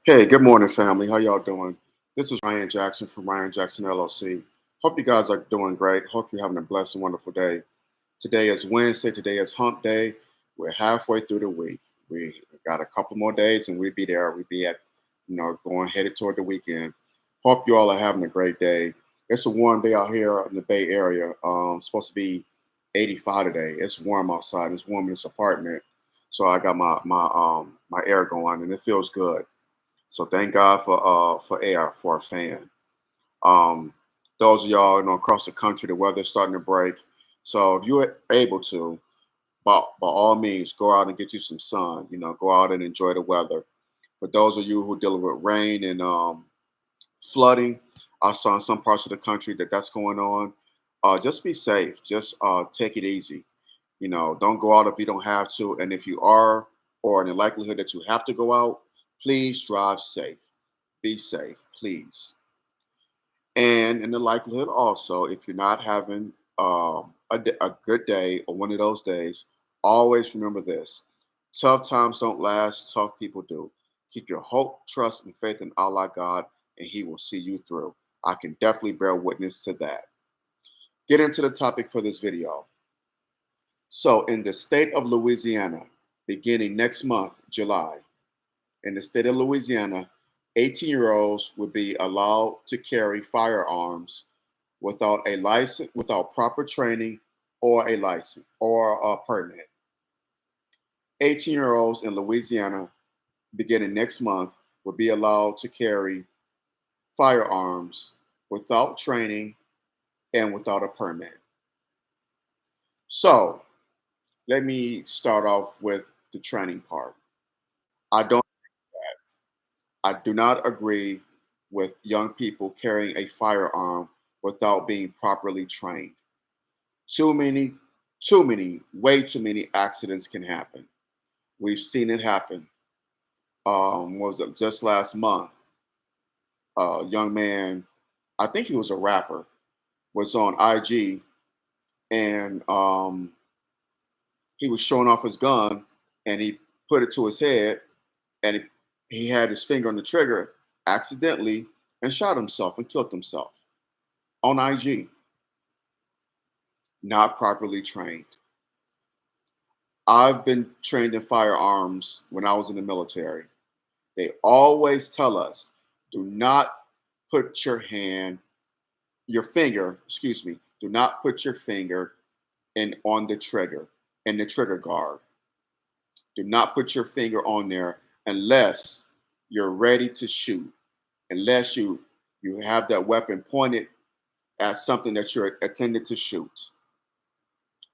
Hey, good morning, family. How y'all doing? This is Ryan Jackson from Ryan Jackson LLC. Hope you guys are doing great. Hope you're having a blessed and wonderful day. Today is Wednesday. Today is Hump Day. We're halfway through the week. We got a couple more days and we'd be there. We'd be at, going headed toward the weekend. Hope you all are having a great day. It's a warm day out here in the Bay Area. Supposed to be 85 today. It's warm outside. It's warm in this apartment. So I got my air going and it feels good. So thank God for air for a fan. Um, those of y'all across the country, the weather's starting to break. So if you're able to, by all means, go out and get you some sun. Go out and enjoy the weather. For those of you who are dealing with rain and flooding, I saw in some parts of the country that's going on. Just be safe. Just take it easy. Don't go out if you don't have to. And if you are, or in the likelihood that you have to go out, please drive safe. Be safe, please. And in the likelihood also, if you're not having a good day or one of those days, always remember this: tough times don't last, tough people do. Keep your hope, trust, and faith in Allah God, and He will see you through. I can definitely bear witness to that. Get into the topic for this video. So, in the state of Louisiana, beginning next month, July, in the state of Louisiana, 18-year-olds will be allowed to carry firearms without a license, without proper training or a license or a permit. 18-year-olds in Louisiana, beginning next month, will be allowed to carry firearms without training and without a permit. So, let me start off with the training part. I don't I do not agree with young people carrying a firearm without being properly trained. Too many, way too many accidents can happen. We've seen it happen. What was it just last month? A young man, I think he was a rapper, was on IG and he was showing off his gun and he put it to his head and he had his finger on the trigger accidentally and shot himself and killed himself on IG. Not properly trained. I've been trained in firearms when I was in the military. They always tell us do not put your finger, excuse me, do not put your finger on the trigger, in the trigger guard. Do not put your finger on there unless you're ready to shoot, unless you have that weapon pointed at something that you're intended to shoot.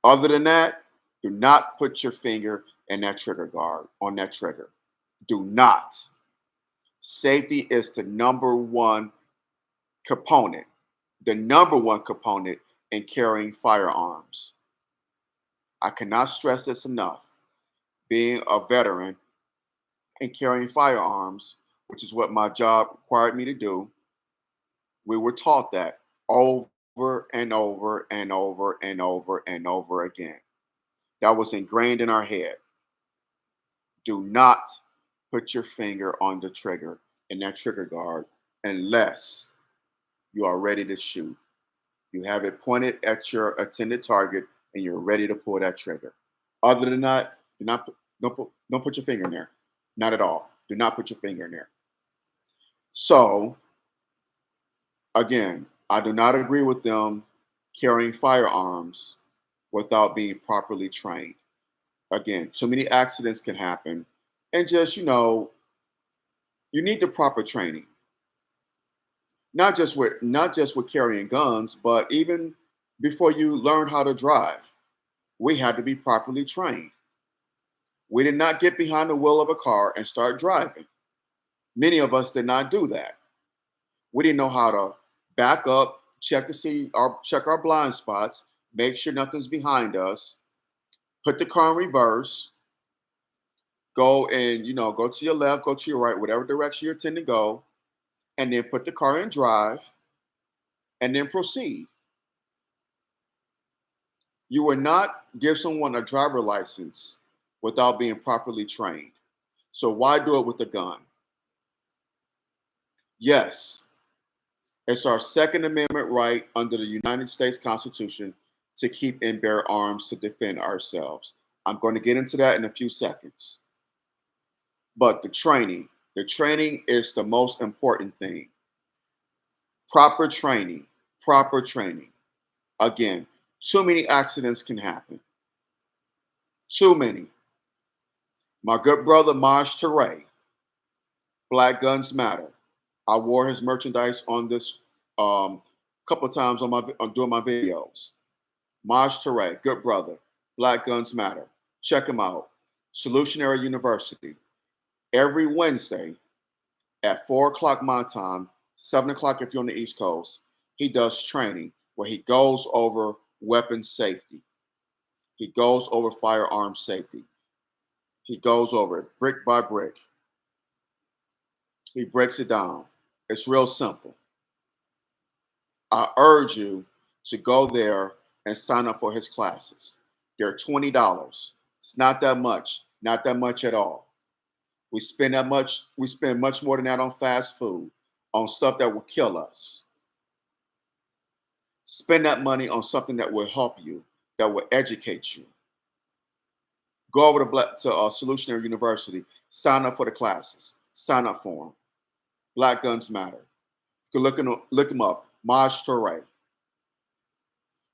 Other than that, do not put your finger in that trigger guard on that trigger. Do not. Safety is the number one component, the number one component in carrying firearms. I cannot stress this enough. Being a veteran and carrying firearms, which is what my job required me to do, we were taught that over and over and over and over and over again. That was ingrained in our head. Do not put your finger on the trigger in that trigger guard unless you are ready to shoot. You have it pointed at your intended target and you're ready to pull that trigger. Other than that, don't put your finger in there. Not at all. Do not put your finger in there. So, again, I do not agree with them carrying firearms without being properly trained. Again, too many accidents can happen. And just, you need the proper training. Not just with carrying guns, but even before you learn how to drive, we had to be properly trained. We did not get behind the wheel of a car and start driving. Many of us did not do that. We didn't know how to back up, check our blind spots, make sure nothing's behind us, put the car in reverse, go and go to your left, go to your right, whatever direction you intend to go, and then put the car in drive, and then proceed. You will not give someone a driver license without being properly trained. So why do it with a gun? Yes, it's our Second Amendment right under the United States Constitution to keep and bear arms to defend ourselves. I'm going to get into that in a few seconds. But the training is the most important thing. Proper training, proper training. Again, too many accidents can happen. Too many. My good brother Maj Toure, Black Guns Matter. I wore his merchandise on this couple of times on doing my videos. Maj Toure, good brother, Black Guns Matter. Check him out. Solutionary University. Every Wednesday at 4 o'clock my time, 7 o'clock if you're on the East Coast, he does training where he goes over weapons safety. He goes over firearm safety. He goes over it brick by brick. He breaks it down. It's real simple. I urge you to go there and sign up for his classes. They're $20. It's not that much at all. We spend that much, we spend much more than that on fast food, on stuff that will kill us. Spend that money on something that will help you, that will educate you. Go over to Solutionary University, sign up for the classes, sign up for them. Black Guns Matter. You can look him up, Maj Toure.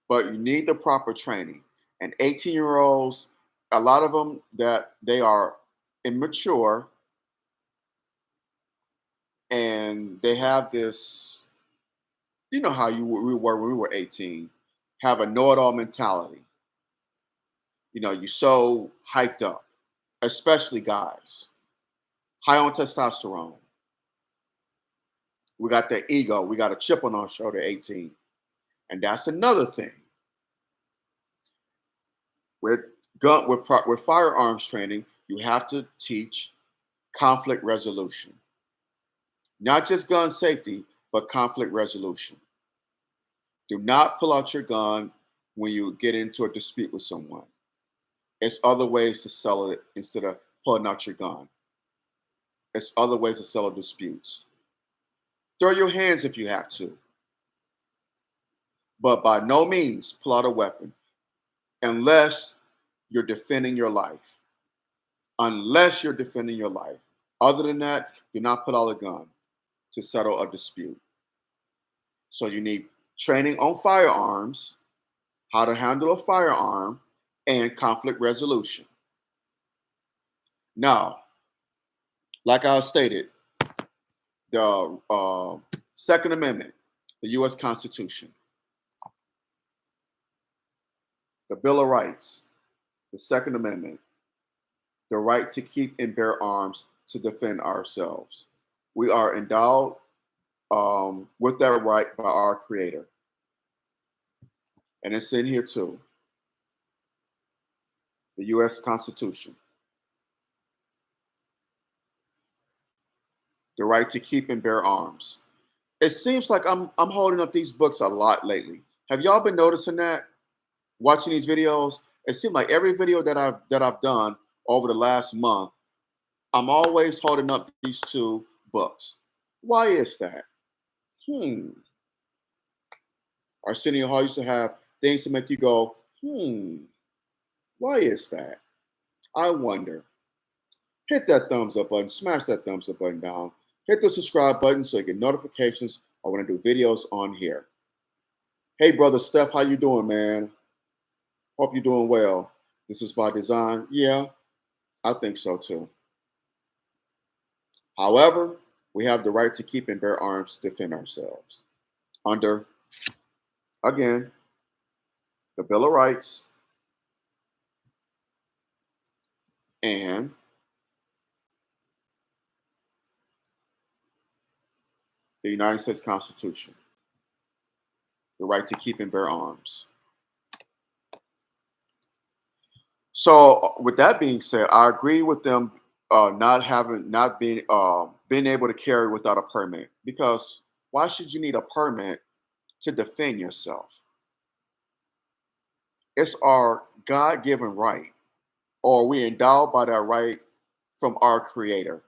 But you need the proper training. And 18-year-olds, a lot of them that they are immature and they have this, you know how we were when we were 18, have a know-it-all mentality. You know, you're so hyped up, especially guys, high on testosterone. We got that ego. We got a chip on our shoulder, 18. And that's another thing. With firearms training, you have to teach conflict resolution. Not just gun safety, but conflict resolution. Do not pull out your gun when you get into a dispute with someone. It's other ways to settle it instead of pulling out your gun. It's other ways to settle disputes. Throw your hands if you have to, but by no means pull out a weapon unless you're defending your life. Unless you're defending your life. Other than that, do not pull out a gun to settle a dispute. So you need training on firearms, how to handle a firearm, and conflict resolution. Now, like I stated, the Second Amendment, the U.S. Constitution, the Bill of Rights, the Second Amendment, the right to keep and bear arms to defend ourselves. We are endowed with that right by our Creator. And it's in here too. The U.S. Constitution. The right to keep and bear arms. It seems like I'm holding up these books a lot lately. Have y'all been noticing that? Watching these videos, it seems like every video that I've done over the last month, I'm always holding up these two books. Why is that? Arsenio Hall used to have things to make you go, why is that? I wonder. Hit that thumbs up button, smash that thumbs up button down, hit the subscribe button so you get notifications of when I do videos on here. Hey, brother Steph, how you doing, man? Hope you're doing well. This is by design. Yeah, I think so too. However, we have the right to keep and bear arms to defend ourselves under, again, the Bill of Rights and the United States Constitution. The right to keep and bear arms. So, with that being said, I agree with them not being able to carry without a permit. Because why should you need a permit to defend yourself? It's our God-given right, or we endowed by that right from our Creator,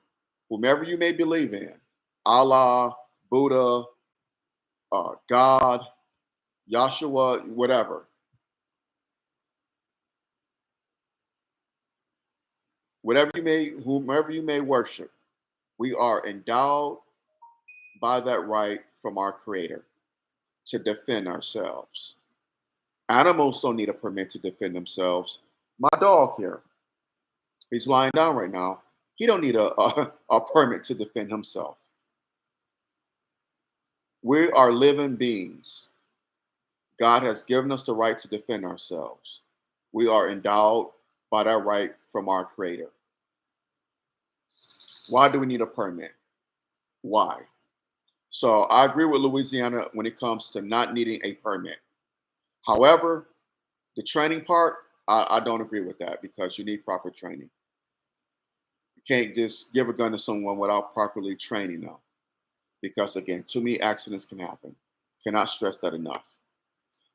whomever you may believe in, Allah, Buddha, God, Yahshua, whatever. Whomever you may worship, we are endowed by that right from our Creator to defend ourselves. Animals don't need a permit to defend themselves. My dog here, he's lying down right now. He don't need a permit to defend himself. We are living beings. God has given us the right to defend ourselves. We are endowed by that right from our Creator. Why do we need a permit? Why? So I agree with Louisiana when it comes to not needing a permit. However, the training part, I don't agree with that because you need proper training. You can't just give a gun to someone without properly training them because, again, too many accidents can happen. Cannot stress that enough.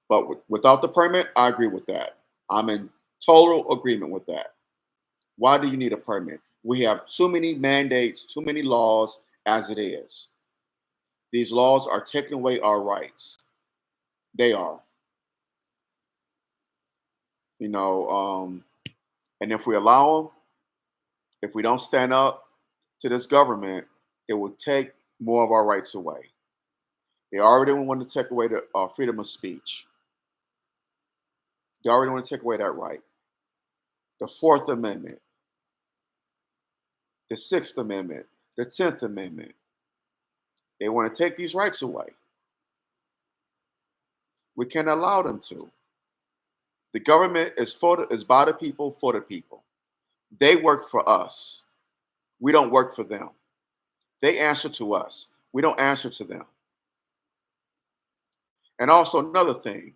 But without the permit, I agree with that. I'm in total agreement with that. Why do you need a permit? We have too many mandates, too many laws as it is. These laws are taking away our rights. They are. You know, and if we allow them, if we don't stand up to this government, it will take more of our rights away. They already want to take away the freedom of speech. They already want to take away that right. The Fourth Amendment, the Sixth Amendment, the 10th Amendment. They want to take these rights away. We can't allow them to. The government is by the people, for the people. They work for us. We don't work for them. They answer to us. We don't answer to them. And also another thing,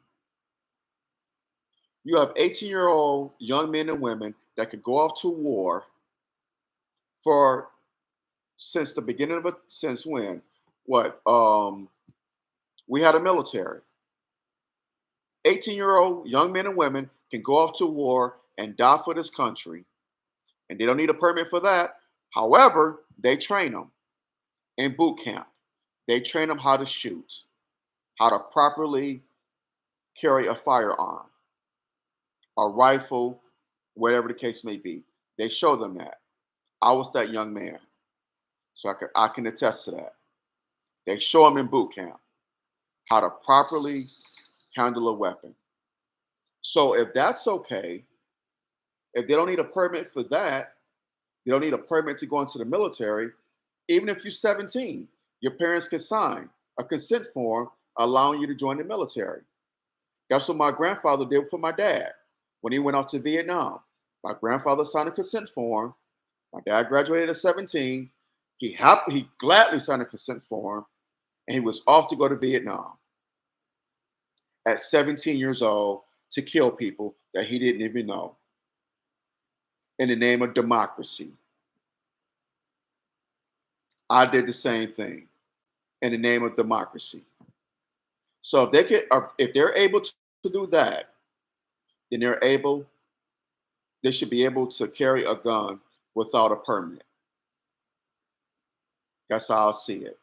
you have 18-year-old young men and women that could go off to war for since the beginning of it, since when? What? We had a military. 18-year-old young men and women can go off to war and die for this country, and they don't need a permit for that. However, they train them in boot camp. They train them how to shoot, how to properly carry a firearm, a rifle, whatever the case may be. They show them that. I was that young man, so I can attest to that. They show them in boot camp how to properly handle a weapon. So if that's okay, if they don't need a permit for that, you don't need a permit to go into the military. Even if you're 17, your parents can sign a consent form allowing you to join the military. That's what my grandfather did for my dad when he went off to Vietnam. My grandfather signed a consent form. My dad graduated at 17. He gladly signed a consent form, and he was off to go to Vietnam at 17 years old to kill people that he didn't even know in the name of democracy. I did the same thing in the name of democracy. So if they're able to do that, then they should be able to carry a gun without a permit. That's how I see it.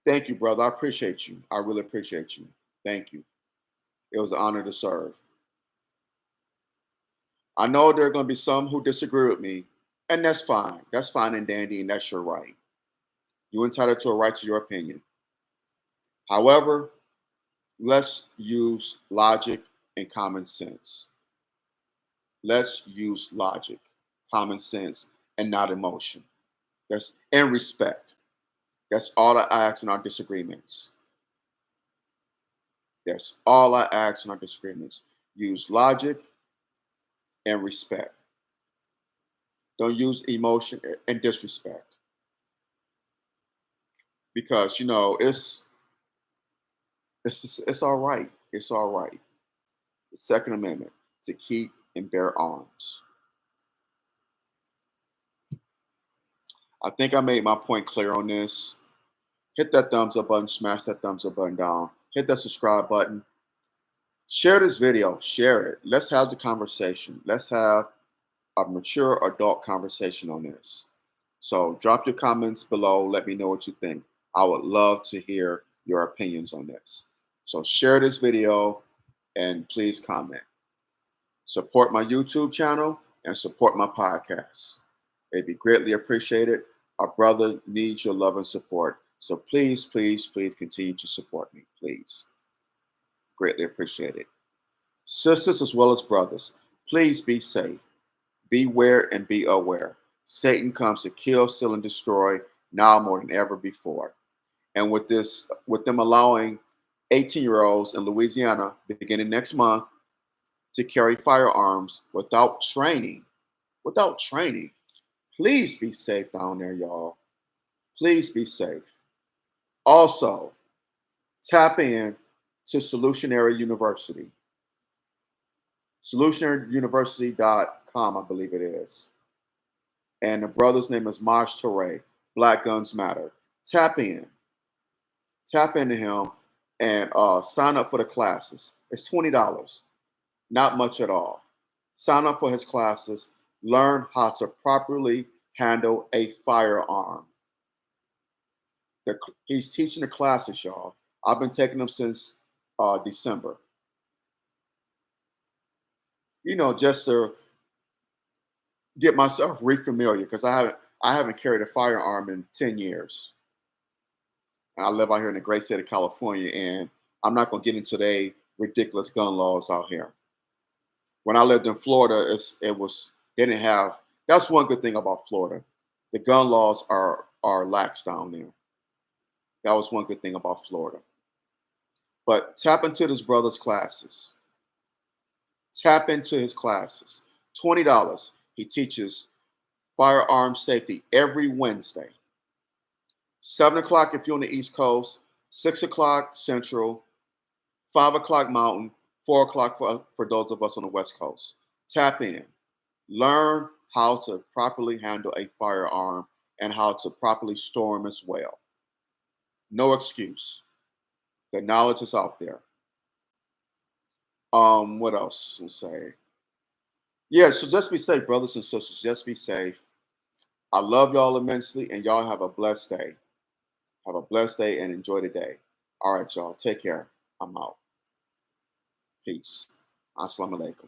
Thank you, brother. I appreciate you. I really appreciate you. Thank you. It was an honor to serve. I know there are going to be some who disagree with me, and that's fine. That's fine and dandy, and that's your right. You're entitled to a right to your opinion. However, let's use logic and common sense. Let's use logic, common sense, and not emotion. That's and respect. That's all I ask in our disagreements. That's all I ask in our disagreements. Use logic and respect. Don't use emotion and disrespect. Because it's all right. It's all right. The Second Amendment to keep and bear arms. I think I made my point clear on this. Hit that thumbs up button, smash that thumbs up button down, hit that subscribe button. Share this video, share it. Let's have the conversation. Let's have a mature adult conversation on this. So drop your comments below. Let me know what you think. I would love to hear your opinions on this. So share this video and please comment. Support my YouTube channel and support my podcast. It'd be greatly appreciated. Our brother needs your love and support. So please, please, please continue to support me, please. Greatly appreciate it. Sisters as well as brothers, please be safe. Beware and be aware. Satan comes to kill, steal, and destroy now more than ever before. And with them allowing 18-year-olds in Louisiana beginning next month to carry firearms without training, please be safe down there, y'all. Please be safe. Also, tap in to Solutionary University. Solutionaryuniversity.com, I believe it is. And the brother's name is Maj Toure. Black Guns Matter. Tap into him, and sign up for the classes. It's $20, not much at all. Sign up for his classes. Learn how to properly handle a firearm. He's teaching the classes, y'all. I've been taking them since December. Just to get myself refamiliar, because I haven't carried a firearm in 10 years. And I live out here in the great state of California, and I'm not going to get into the ridiculous gun laws out here. When I lived in Florida, they didn't have. That's one good thing about Florida. The gun laws are lax down there. That was one good thing about Florida. But tap into this brother's classes. Tap into his classes. $20. He teaches firearm safety every Wednesday. 7 o'clock if you're on the East Coast, 6 o'clock Central, 5 o'clock Mountain, 4 o'clock for those of us on the West Coast. Tap in. Learn how to properly handle a firearm and how to properly store them as well. No excuse. The knowledge is out there. What else to say? Yeah, so just be safe, brothers and sisters. Just be safe. I love y'all immensely, and y'all have a blessed day. Have a blessed day and enjoy the day. All right, y'all. Take care. I'm out. Peace. Assalamu alaikum.